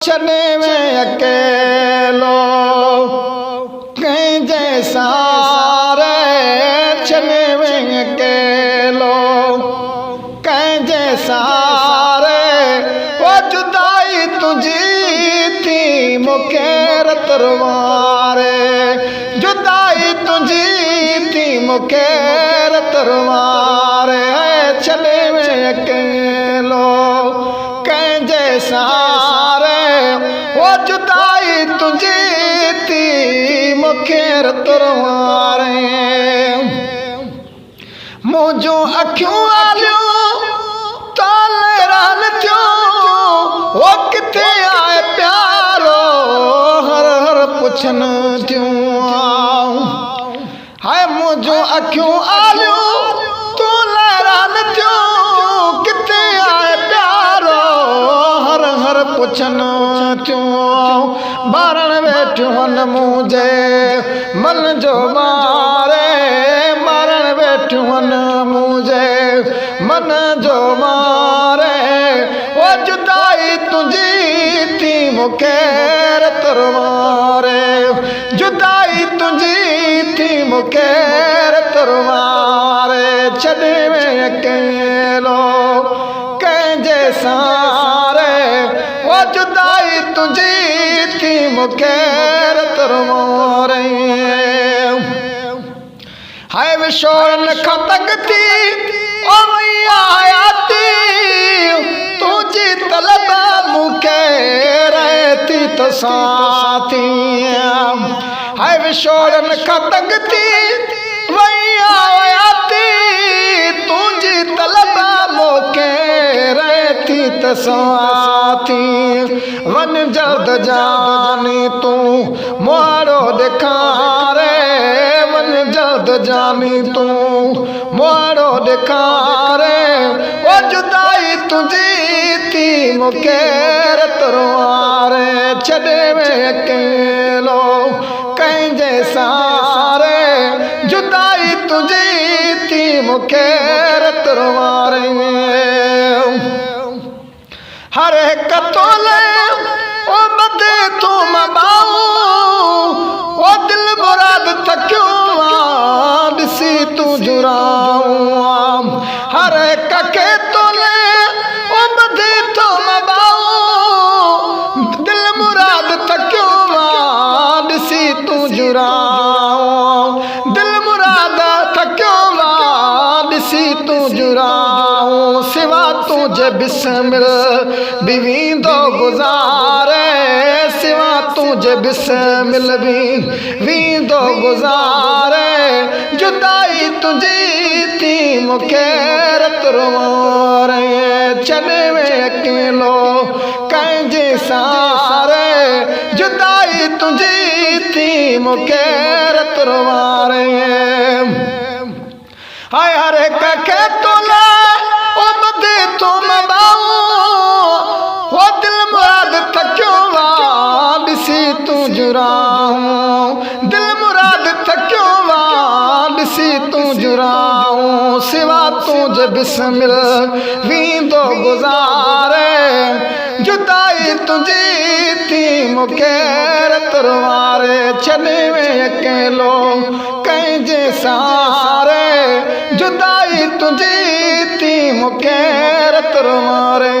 छने में अकेलो कहीं जैसा रे छने में अकेलो कहीं जैसा रे वो जुदाई तुझी थी मुकेर तरवारे जुदाई तुझी थी मुकेर तरवारे छने में अकेलो कहीं जैसा वो जुदाई तुझी थी मुखेर तरवारे मुझो अखियों आलियो ताले रान थियो वो किथे आए प्यारो हर हर पुछन थियो हाय मुझो अखियों आलियो ताले रान थियो किथे आए प्यारो हर हर पुछन बारण वेठियूं मुझे मन जो मारे मारण वेठियूं मुझे मन जो मारे वो जुदाई तुझी थी मुकेर तरवारे जुदाई तुझी थी मुकेर तरवारे छॾे में अकेलो कंहिं जैसा वो जुदाई तुझी थी मुकेर तरवारे हाय विशोरन खतक थी ओ मैया आयाती तुझी तलब मुके रहती तो साथी हाय विशोरन खतक थी मैया आयाती तुझी तलब मुके साथी वन जल्द जानी तू मोरो दिखारे वन जल्द जानी तू मोरो दिखारे वो जुदाई तुझी थी मुकेर तरवारे छॾे में अकेलो कहीं जैसा रे जुदाई तुझी थी मुकेर तरवारे हर एक तोले ओ बदे तू मबाऊ ओ दिल मुराद थक्यो दिसी तू जुराऊ हर एक के तोले ओ बदे तू मबाऊ दिल मुराद थक्यो दिसी तू जुराऊ दिल मुराद थक्यो दिसी तू जुराऊ सिवा तुझे बिस्मिल बीवींदो गुज़ारे सिवा तुझे बिस्मिल बीवींदो गुज़ारे जुदाई तुझी थी मुकेर तरवारे छॾे में अकेलो कंहिं जैसा रे जुदाई तुझी थी मुकेर तरवारे हाय हर एक के तोला ओ बदे तुम बाऊ वो दिल मुराद थक्यो दिसी तू जुराऊ दिल मुराद थक्यो दिसी तू जुराऊ सिवा तुझे बिस्मिल वींदो गुज़ारे जुदाई तुझी थी मुकेर तरवारे छॾे में अकेलो कंहिं जैसा रे जुदाई तुझी थी मुकेर तरवारे